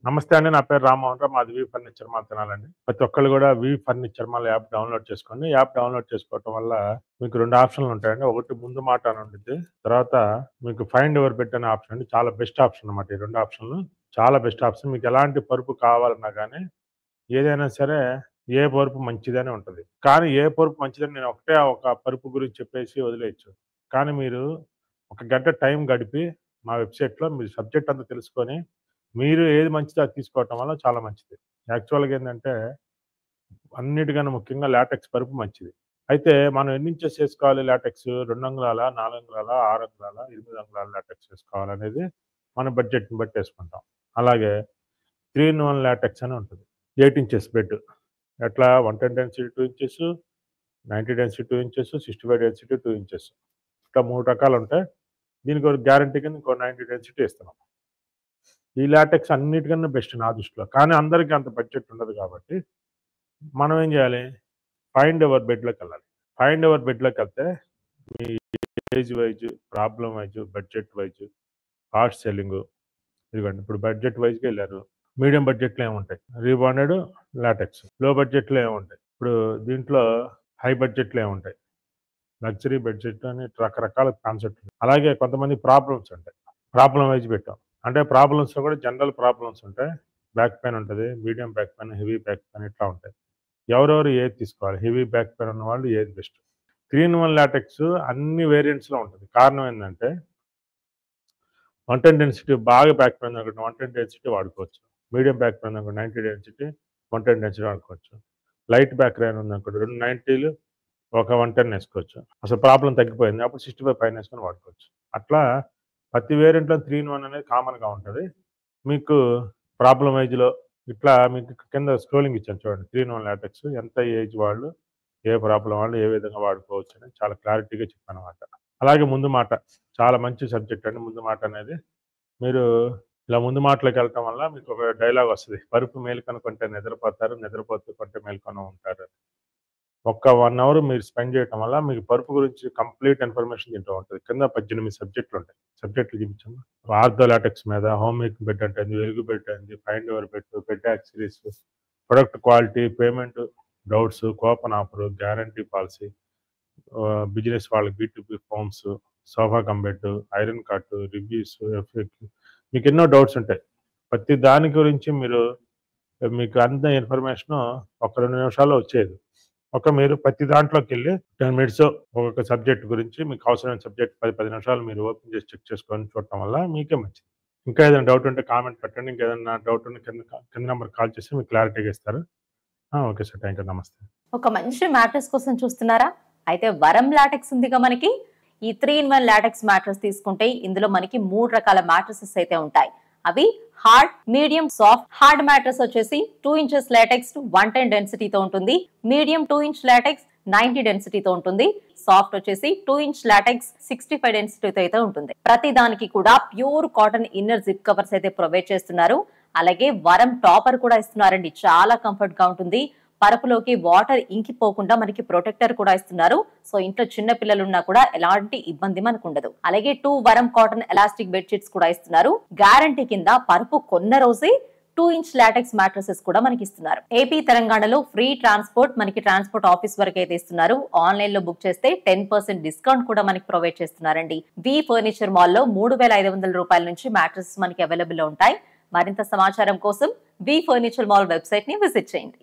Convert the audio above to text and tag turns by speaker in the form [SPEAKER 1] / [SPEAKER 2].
[SPEAKER 1] నమస్తే అండి. నా పేరు రామ్మోహన్ రావు. మాది వి ఫర్నిచర్ మాల్ తెనాలండి. ప్రతి ఒక్కళ్ళు గూడా V furniture mall app download చేసుకోండి. యాప్ డౌన్‌లోడ్ చేసుకోవటం వల్ల మీకు 2 ఆప్షన్‌లు ఉంటాయండి. ఒకటి ముందు మాట అని ఉండిద్ది. తర్వాత మీకు ఫైండ్ యువర్ బెడ్ అనే ఆప్షన్ అండి. చాలా బెస్ట్ ఆప్షన్ అన్నమాట ఈ 2 ఆప్షన్‌లు. చాలా బెస్ట్ ఆప్షన్. మీకు ఎలాంటి పరుపు కావాలన్నా గానీ, ఏదైనా సరే ఏ పరుపు మంచిదనే ఉంటది. కానీ ఏ పరుపు మంచిదని నేను ఒకటే ఒక పరుపు గురించి చెప్పేసి వదిలేయొచ్చు. కానీ మీరు ఒక గంట టైం గడిపి మా వెబ్‌సైట్‌లో మీరు సబ్జెక్ట్ అంతా తెలుసుకొని మీరు ఏది మంచిదో అది తీసుకోవటం వల్ల చాలా మంచిది. యాక్చువల్‌గా ఏందంటే, అన్నిటికన్నా ముఖ్యంగా లాటెక్స్ పరుపు మంచిది. అయితే మనం ఎన్ని ఇంచెస్ ఏసుకోవాలి లాటెక్స్? 2 అంగుళాలా, 4 అంగుళాలా, 6 అంగుళాలా, 8 అంగుళాల లాటెక్స్ ఏసుకోవాలనేది మన బడ్జెట్‌ని బట్టి ఏసుకుంటాం. అలాగే 3 ఇన్ 1 లాటెక్స్ అని ఉంటది. 8 ఇంచెస్ బెడ్. ఎట్లా 110 density 2 inches, 90 density 2 inches, 65 density 2 inches. ఇట్లా 3 రకాలుంటాయి. దీనికి ఒక గ్యారంటీ కింద ఇంకో 90 డెన్సిటీ ఇస్తున్నాం. ఈ లాటెక్స్ అన్నిటికన్నా బెస్ట్ నా దృష్టిలో. కానీ అందరికి అంత బడ్జెట్ ఉండదు కాబట్టి, మనం ఏం జేయాలి? ఫైండ్ యువర్ బెడ్‌లోకెళ్ళాలి. ఫైండ్ యువర్ బెడ్‌లోకెళ్తే మీ age wise, problem wise, budget wise, fast selling ఇదిగోండి ఇప్పుడు బడ్జెట్ వైస్‌గా ఎళ్లారు. మీడియం బడ్జెట్‌లో ఏముంటాయి? Rebonded, latex. లో బడ్జెట్‌లో ఏముంటాయి? ఇప్పుడు దీంట్లో హై బడ్జెట్‌లో ఏముంటాయి? లగ్జరీ బడ్జెట్ అని రకరకాల కాన్సెప్ట్‌లు. అలాగే కొంతమంది ప్రాబ్లమ్స్ ఉంటాయి. ప్రాబ్లమ్ వైజ్ పెట్టాం. అంటే ప్రాబ్లమ్స్‌లో కూడా జనరల్ ప్రాబ్లమ్స్ ఉంటాయి. బ్యాక్ పెయిన్ ఉంటది. Medium back pain, heavy back pain ఇట్లా ఉంటాయి. ఎవరెవరు ఏది తీసుకోవాలి? హెవీ బ్యాక్ పెయిన్ ఉన్నవాళ్ళు ఏది బెస్ట్? 3 ఇన్ 1 లాటెక్స్ అన్ని వేరియంట్స్‌లో ఉంటది. కారణం ఏందంటే 110 డెన్సిటీ బాగా బ్యాక్ పెయిన్ అనుకోండి 110 డెన్సిటీ వాడుకోవచ్చు. మీడియం బ్యాక్ పెయిన్ అనుకోండి 90 డెన్సిటీ, 110 డెన్సిటీ వాడుకోవచ్చు. లైట్ బ్యాక్ పెయిన్ ఉందనుకోండి 2 90లు ఒక 110 ఏసుకోవచ్చు. అసలు ప్రాబ్లమ్ తగ్గిపోయింది. అప్పుడు 65 పైన ఏసుకొని వాడుకోవచ్చు. అట్లా ప్రతి వేరియంట్‌లో 3 ఇన్ 1 అనేది కామన్‌గా ఉంటది. మీకు ప్రాబ్లమ్ ఏజ్‌లో ఇట్లా మీకు కింద స్క్రోలింగ్ ఇచ్చాను చూడండి. 3 ఇన్ 1 లాటెక్స్ ఎంత ఏజ్ వాళ్ళు, ఏ ప్రాబ్లమ్ వాళ్ళు ఏ విధంగా వాడుకోవచ్చు అని చాలా క్లారిటీగా చెప్పానన్నమాట. అలాగే ముందు మాట చాలా మంచి సబ్జెక్ట్ అండి ముందు మాట అనేది. మీరు ఇలా ముందు మాటలోకెళ్ళటం వల్ల మీకు ఒక డైలాగ్ వస్తది. పరుపు మేలుకొని కొంటే నిద్రపోతారు, నిద్రపోతూ కొంటే మేల్కొని ఉంటారు. ఒక్క 1 అవర్ మీరు స్పెండ్ చేయటం వల్ల మీకు పరుపు గురించి కంప్లీట్ ఇన్ఫర్మేషన్ దీంట్లో ఉంటది. కింద 18 సబ్జెక్టులుంటాయి. సబ్జెక్టులు చూపించమ్మా. ఆర్థో లాటెక్స్ మీద, హోమ్ మేక్ బెడ్ అంటే ఏంది, వెలుగు బెడ్ ఏంది, find your bed, bed accessories, product quality, payment, doubts, coupon offer, guarantee policy, business వాళ్ళకి B2B forms, sofa cum bed, iron cot, reviews, FAQ మీకెన్నో డౌట్స్ ఉంటాయి. ప్రతి దాని గురించి మీకు అంత ఇన్ఫర్మేషను ఒక 2 నిమిషాల్లో వచ్చేది. మీరు ప్రతి దాంట్లోకెళ్ళి 10 మినిట్స్ ఒక్కొక్క సబ్జెక్ట్ గురించి మీకు అవసరమైన సబ్జెక్ట్ 10 నిమిషాలు మీరు ఓపెన్ చేసి చెక్ చేసుకొని చూడటం వల్ల మీకే మంచిది. ఇంకా ఏదైనా డౌట్ ఉంటే కామెంట్ పెట్టండి. ఇంకేదన్నా డౌట్ ఉంటే కింద నంబర్‌కి కాల్ చేసి మీకు క్లారిటీగా ఇస్తారు. Okay sir. Thank you. నమస్తే.
[SPEAKER 2] ఒక మంచి మ్యాట్రెస్ కోసం చూస్తున్నారా? అయితే వరం లాటెక్స్ ఉందిగా మనకి. ఈ 3 ఇన్ 1 లాటెక్స్ మ్యాట్రెస్ తీసుకుంటే ఇందులో మనకి 3 రకాల మ్యాట్రెసెస్ అయితే ఉంటాయి. అవి hard, medium, soft. Hard mattress వచ్చేసి 2 ఇంచెస్ లాటెక్స్ 110 డెన్సిటీతో ఉంటుంది. మీడియం 2 ఇంచ్ లాటెక్స్ 90 డెన్సిటీతో ఉంటుంది. సాఫ్ట్ వచ్చేసి 2 ఇంచ్ లాటెక్స్ 65 డెన్సిటీతో అయితే ఉంటుంది. ప్రతి దానికి కూడా pure cotton inner zip covers అయితే ప్రొవైడ్ చేస్తున్నారు. అలాగే వరం టాపర్ కూడా ఇస్తున్నారండి. చాలా కంఫర్ట్ గా ఉంటుంది. పరుపులోకి వాటర్ ఇంకిపోకుండా మనకి ప్రొటెక్టర్ కూడా ఇస్తున్నారు. సో ఇంట్లో చిన్న పిల్లలు ఉన్నా కూడా ఎలాంటి ఇబ్బంది మనకు ఉండదు. అలాగే 2 వరం కాటన్ ఎలాస్టిక్ బెడ్షీట్స్ కూడా ఇస్తున్నారు. గ్యారంటీ కింద పరుపు కొన్న రోజే 2 ఇంచ్ లాటెక్స్ మ్యాట్రసెస్ కూడా మనకి ఇస్తున్నారు. ఏపీ తెలంగాణలో ఫ్రీ ట్రాన్స్పోర్ట్ మనకి ట్రాన్స్పోర్ట్ ఆఫీస్ వరకు అయితే ఇస్తున్నారు. ఆన్లైన్ లో బుక్ చేస్తే 10% డిస్కౌంట్ కూడా మనకి ప్రొవైడ్ చేస్తున్నారండి. వి ఫర్నిచర్ మాల్ లో 3,500 రూపాయల నుంచి మ్యాట్రసెస్ మనకి అవైలబుల్ లో ఉంటాయి. మరింత సమాచారం కోసం వి ఫర్నిచర్ మాల్ వెబ్సైట్ ని విజిట్ చేయండి.